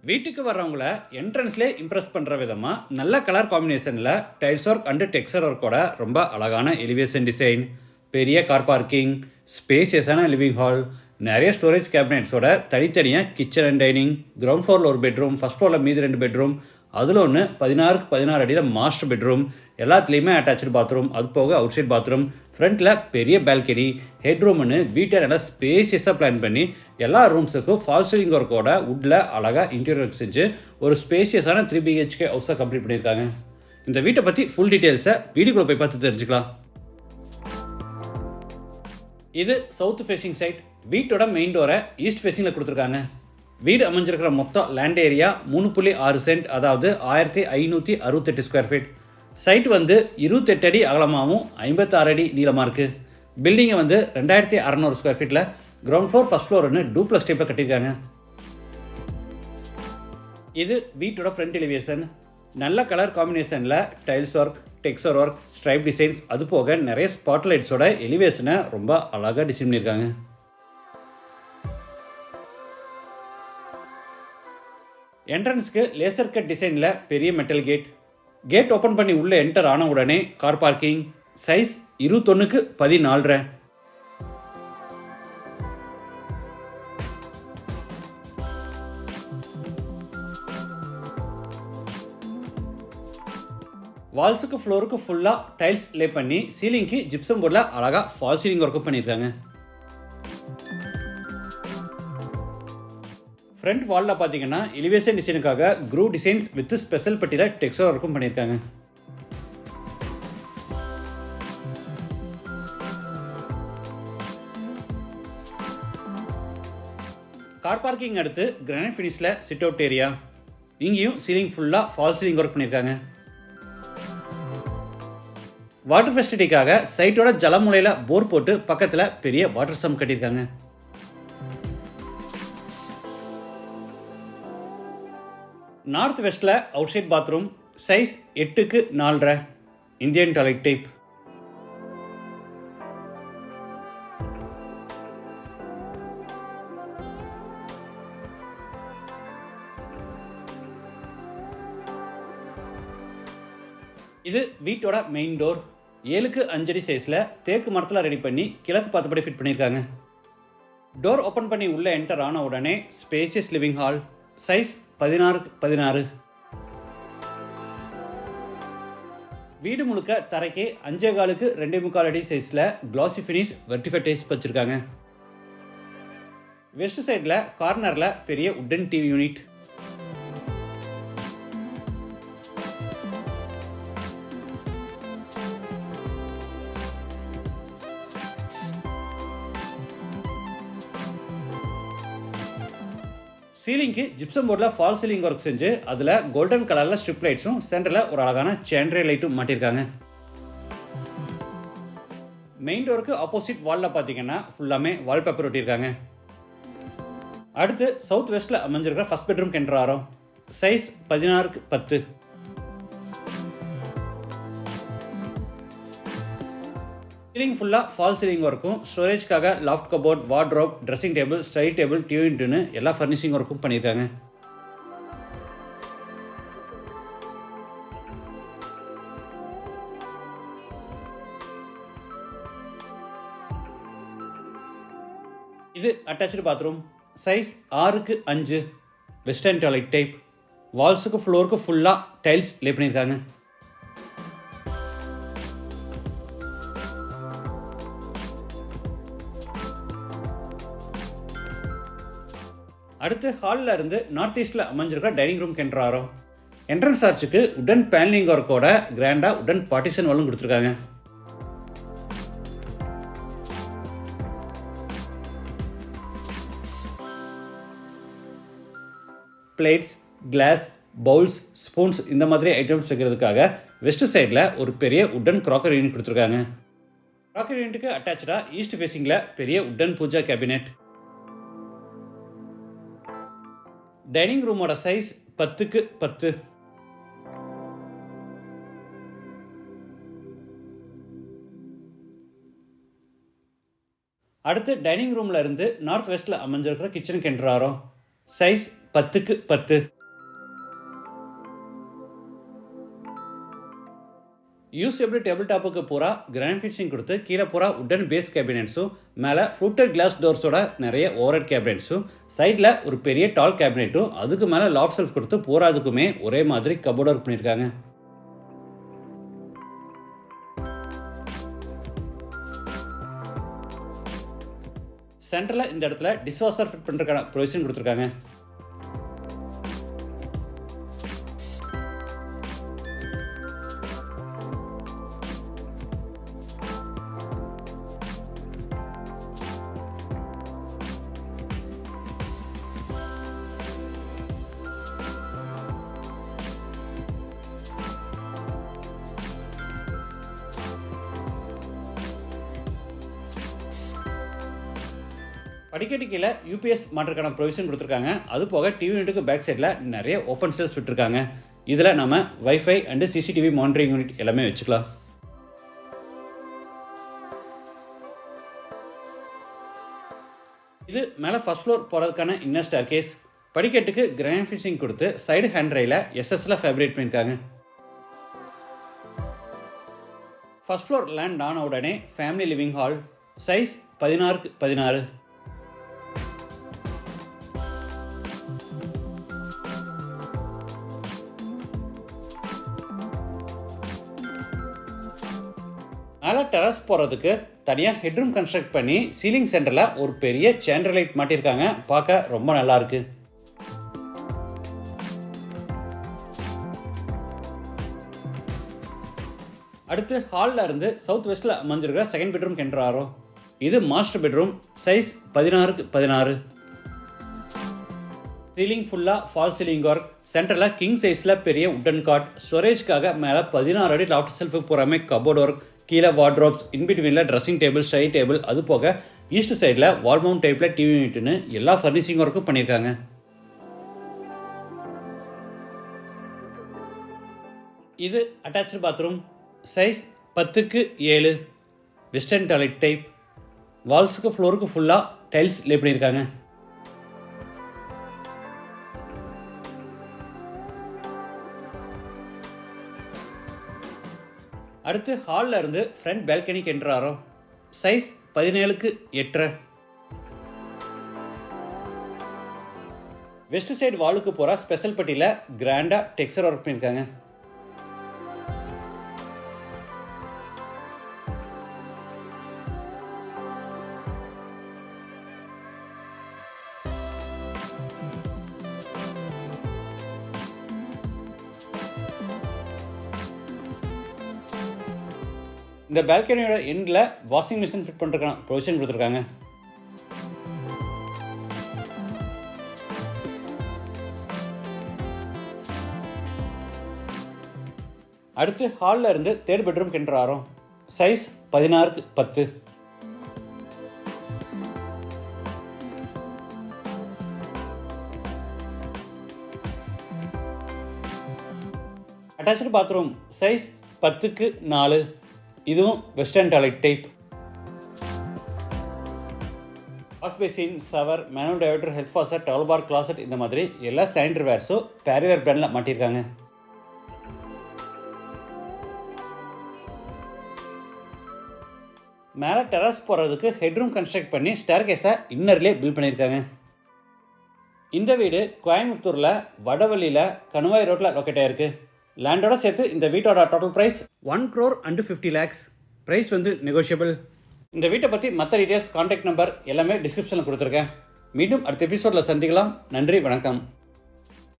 வீட்டுக்கு வர்றவங்கள என்ட்ரன்ஸ்லேயே இம்ப்ரெஸ் பண்ணுற விதமாக நல்ல கலர் காம்பினேஷனில் டைல்ஸ் ஒர்க் அண்டு டெக்ஸ்சர் ஒர்க்கோட ரொம்ப அழகான எலிவேஷன் டிசைன், பெரிய கார் பார்க்கிங், ஸ்பேசியஸான லிவிங் ஹால், நிறைய ஸ்டோரேஜ் கேபினெட்ஸோட தனித்தனியாக கிச்சன் அண்ட் டைனிங், கிரவுண்ட் ஃப்ளோரில் ஒரு பெட்ரூம், ஃபஸ்ட் ஃப்ளோரில் மீதி 2 பெட்ரூம், அதில் ஒன்று 16x16 அடியில் மாஸ்டர் பெட்ரூம், எல்லாத்துலேயுமே அட்டாச்சு பாத்ரூம், அது போக அவுட் சைட் பாத்ரூம், ஃப்ரண்ட்டில் பெரிய பால்கனி, ஹெட் ரூம்னு வீட்டை நல்லா ஸ்பேசியஸாக பிளான் பண்ணி எல்லா ரூம்ஸுக்கும் ஃபால் சீலிங் ஒர்க்கோட வுட்டில் அழகாக இன்டீரியர் செஞ்சு ஒரு ஸ்பேசியஸான 3 BHK ஹவுஸாக கம்ப்ளீட் பண்ணியிருக்காங்க. இந்த வீட்டை பற்றி ஃபுல் டீட்டெயில்ஸை வீடியோக்குள்ளே போய் பார்த்து தெரிஞ்சுக்கலாம். இது சவுத் ஃபேசிங் சைட். வீட்டோட மெயின் டோரை ஈஸ்ட் ஃபேசிங்கில் கொடுத்துருக்காங்க. வீடு அமைஞ்சிருக்கிற மொத்தம் லேண்ட் ஏரியா 3.6 சென்ட், அதாவது 1568 ஸ்கொயர் ஃபீட். சைட் வந்து 28 அடி அகலமாகவும் 56 அடி நீளமாக இருக்குது. பில்டிங்கை வந்து 2600 ஸ்கொயர் ஃபீட்டில் கிரவுண்ட் ஃப்ளோர் ஃபஸ்ட் ஃப்ளோர்னு டூப்ளக்ஸ் டைப்பில் கட்டியிருக்காங்க. இது வீட்டோட ஃப்ரண்ட் எலிவேஷன். நல்ல கலர் காம்பினேஷனில் tiles work, texture work, stripe designs, அது போக நிறைய ஸ்பாட்லைட்ஸோட எலிவேஷனை ரொம்ப அழகாக டிசைன் பண்ணியிருக்காங்க. என்ட்ரன்ஸ்க்கு லேசர் கட் டிசைனில் பெரிய மெட்டல் கேட் ஓப்பன் பண்ணி உள்ளே என்டர் ஆன உடனே கார் பார்க்கிங், சைஸ் 21x14. வால்ஸுக்கு ஃப்ளோருக்கு ஃபுல்லாக டைல்ஸ் லே பண்ணி சீலிங்க்கு ஜிப்சம் போர்டில் அழகாக ஃபால் சீலிங் ஒர்க்கும் பண்ணியிருக்காங்க. ஃப்ரண்ட் வாலில் பார்த்தீங்கன்னா எலிவேஷன் டிசைனுக்காக க்ரூ டிசைன்ஸ் வித் ஸ்பெஷல் பட்டியில் டெக்ஸ்சர் ஒர்க்கும் பண்ணியிருக்காங்க. கார் பார்க்கிங் அடுத்து கிரானைட் ஃபினிஷில் சிட் அவுட் ஏரியா. இங்கேயும் சீலிங் ஃபுல்லாக ஃபால் சீலிங் ஒர்க் பண்ணியிருக்காங்க. வாட்டர் ஃபெசிலிட்டிக்காக சைட்டோட ஜலமுலையில் போர் போட்டு பக்கத்தில் பெரிய வாட்டர் சம் கட்டியிருக்காங்க. நார்த் வெஸ்ட்டில் outside bathroom, size 8x4 Indian toilet type. இது வீட்டோட மெயின் டோர். 7x5 அடி சைஸில் தேக்கு மரத்தில் ரெடி பண்ணி கிழக்கு பார்த்தபடி ஃபிட் பண்ணியிருக்காங்க. டோர் ஓப்பன் பண்ணி உள்ளே என்டர் ஆன உடனே spacious living hall, size 16x16. வீடு முழுக்க தரைக்கு 5.25x2 அடி சைஸில் கிளாசி ஃபினிஷ் வெர்டிஃபை டைல்ஸ் வச்சிருக்காங்க. வெஸ்ட் சைடில் கார்னரில் பெரிய உட்டன் டிவி யூனிட். சீலிங்க்கு ஜிப்சம் போர்டில் ஃபால் சீலிங் ஒர்க் செஞ்சு அதில் கோல்டன் கலரில் ஸ்ட்ரிப் லைட்ஸும் சென்டரில் ஒரு அழகான சேண்ட்ரே லைட்டும் மாட்டியிருக்காங்க. மெயின் டோருக்கு ஆப்போசிட் வாலில் பார்த்தீங்கன்னா ஃபுல்லாமே வால்பேப்பர் ஒட்டியிருக்காங்க. அடுத்து சவுத் வெஸ்ட்டில் அமைஞ்சிருக்கிற ஃபர்ஸ்ட் பெட்ரூம் என்டர் ஆகிறோம். Size 16x10. சீலிங் ஃபுல்லாக ஃபால் சீலிங் ஒர்க்கும், ஸ்டோரேஜ்க்காக loft cupboard, wardrobe, dressing table, study table, TV யூனிட்னு எல்லா ஃபர்னிஷிங் ஒர்க்கும் பண்ணியிருக்காங்க. இது attach bathroom, size 6x5 western toilet type. வால்ஸுக்கு ஃப்ளோருக்கு ஃபுல்லாக டைல்ஸ் லே பண்ணியிருக்காங்க. அடுத்து ஹாலில் இருந்து நார்த் ஈஸ்டில் அமைஞ்சிருக்கிற டைனிங் ரூம் என்டர் ஆகிறோம். என்ட்ரன்ஸ் ஆர்ச்சுக்கு உடன் பேனலிங் ஒர்க்கோட கிராண்டாக உடன் பார்ட்டிஷன் வாலும் கொடுத்துருக்காங்க. பிளேட்ஸ், கிளாஸ், பவுல்ஸ், ஸ்பூன்ஸ் இந்த மாதிரி ஐட்டம்ஸ் வைக்கிறதுக்காக வெஸ்ட் சைடில் ஒரு பெரிய உடன் கிராக்கர் யூனிட் கொடுத்துருக்காங்க. கிராக்கர் யூனிட்டுக்கு அட்டாச்சாக ஈஸ்ட் ஃபேசிங்கில் பெரிய உடன் பூஜா கேபினெட். டைனிங் ரூமோட சைஸ் 10x10. அடுத்து டைனிங் ரூமில் இருந்து நார்த் வெஸ்ட்டில் அமைஞ்சிருக்கிற கிச்சனுக்கு என்டர் ஆகிறோம். சைஸ் 10க்கு 10. யூசபிள் டேபிள் டாப்புக்கு பூரா கிராண்ட் ஃபினிஷிங் கொடுத்து கீழே பூரா உட்டன் பேஸ் கேபினெட்ஸும் மேலே ஃப்ளூட்டட் கிளாஸ் டோர்ஸோட நிறைய ஓவர்ஹெட் கேபினெட்ஸும் சைடில் ஒரு பெரிய டால் கேபினெட்டும் அதுக்கு மேலே லாக் செல்ஃப் கொடுத்து பூராதுக்குமே ஒரே மாதிரி கபோர்ட் ஒர்க் பண்ணியிருக்காங்க. சென்டரில் இந்த இடத்துல டிஷ்வாஷர் ஃபிட் பண்ணுறதுக்கான ப்ரொவிஷன் கொடுத்துருக்காங்க. படிக்கட்டு கீழே யூபிஎஸ் மாற்றுக்கான ப்ரொவிஷன் கொடுத்துருக்காங்க. அது போக டிவி யூனிட்டுக்கு பேக் சைடில் நிறைய ஓப்பன் செல்ஸ் விட்டுருக்காங்க. இதில் நம்ம wifi and CCTV monitoring unit எல்லாமே வச்சுக்கலாம். இது மேலே ஃபர்ஸ்ட் ஃப்ளோர் போகிறதுக்கான இன்னர் ஸ்டேர்கேஸ். படிக்கட்டுக்கு கிராண்ட் ஃபினிஷிங் கொடுத்து சைடு ஹேண்ட் ரயில எஸ்எஸ்ல ஃபேப்ரிகேட் பண்ணியிருக்காங்க. ஃபர்ஸ்ட் ஃப்ளோர் லேண்ட் ஆன உடனே ஃபேமிலி லிவிங் ஹால், சைஸ் 16க்கு 16. மேலே டெரஸ் போகிறதுக்கு தனியாக ஹெட்ரூம் கன்ஸ்ட்ரக்ட் பண்ணி சீலிங் சென்டரில் ஒரு பெரிய சேண்டர் லைட் மாட்டியிருக்காங்க. பார்க்க ரொம்ப நல்லா இருக்கு. அடுத்து ஹாலில் இருந்து சவுத் வெஸ்ட்டில் அமைஞ்சிருக்கிற செகண்ட் பெட்ரூம் என்டர் ஆகிறோம். இது மாஸ்டர் பெட்ரூம், சைஸ் 16க்கு 16. சீலிங் ஃபுல்லாக ஃபால் சீலிங் ஒர்க். சென்டரில் கிங் சைஸில் பெரிய உட்டன் காட். ஸ்டோரேஜ்க்காக மேலே 16 அடி லாஃப்ட் செல்ஃபுக்கு பூராமே கபோர்ட் ஒர்க். கீழே வார்ட்ரோப்ஸ், இன்பிட்வீனில் ட்ரெஸ்ஸிங் டேபிள், ஸ்டடி டேபிள், அது போக ஈஸ்ட் சைடில் வால் மவுண்ட் டைப்பில் டிவி யூனிட்னு எல்லா ஃபர்னிஷிங் ஒர்க்கும் பண்ணியிருக்காங்க. இது அட்டாச்சு பாத்ரூம், சைஸ் 10க்கு 7. Western toilet type. வால்ஸுக்கு ஃப்ளோருக்கு ஃபுல்லாக டைல்ஸ் லே பண்ணியிருக்காங்க. அடுத்து ஹாலில் இருந்து ஃப்ரண்ட் பால்கனிக்கு என்டர் ஆகிறோம். சைஸ் 17க்கு 8. வெஸ்ட் சைடு வாலுக்கு போகிற ஸ்பெஷல் பட்டியில் கிராண்டாக டெக்ஸ்சர் ஒர்க் பண்ணியிருக்காங்க. இந்த பால்கனியோட எண்டில் வாஷிங் மிஷின் ஃபிட் பண்ணுறதுக்கான ப்ரொவிஷன் கொடுத்துருக்காங்க. அடுத்து ஹாலில் இருந்து தேர்ட் பெட்ரூம் என்டர் ஆகிறோம். சைஸ் 16க்கு 10. அட்டாச்சு பாத்ரூம், சைஸ் 10க்கு 4. இதுவும் western toilet type. Wash basin, shower, manual diverter, health faucet, towel bar, closet, இந்த மாதிரி எல்லா சானிட்டரி வேர்ஸும் பேரிவேர் பிராண்டில் மாட்டியிருக்காங்க. மேலே டெரஸ் போகிறதுக்கு ஹெட்ரூம் கன்ஸ்ட்ரக்ட் பண்ணி ஸ்டேர்கேஸை இன்னர்லேயே பில்ட் பண்ணியிருக்காங்க. இந்த வீடு கோயம்புத்தூரில் வடவள்ளியில் கணுவாய் ரோட்டில் லொக்கேட் ஆகிருக்கு. லேண்டோட சேர்த்து இந்த வீட்டோட total price 1 crore and 50 lakhs. Price வந்து நெகோஷியபிள். இந்த வீட்டை பற்றி மற்ற டீட்டெயில்ஸ், கான்டாக்ட் நம்பர் எல்லாமே டிஸ்கிரிப்ஷனில் கொடுத்துருக்கேன். மீண்டும் அடுத்த எபிசோடில் சந்திக்கலாம். நன்றி, வணக்கம்.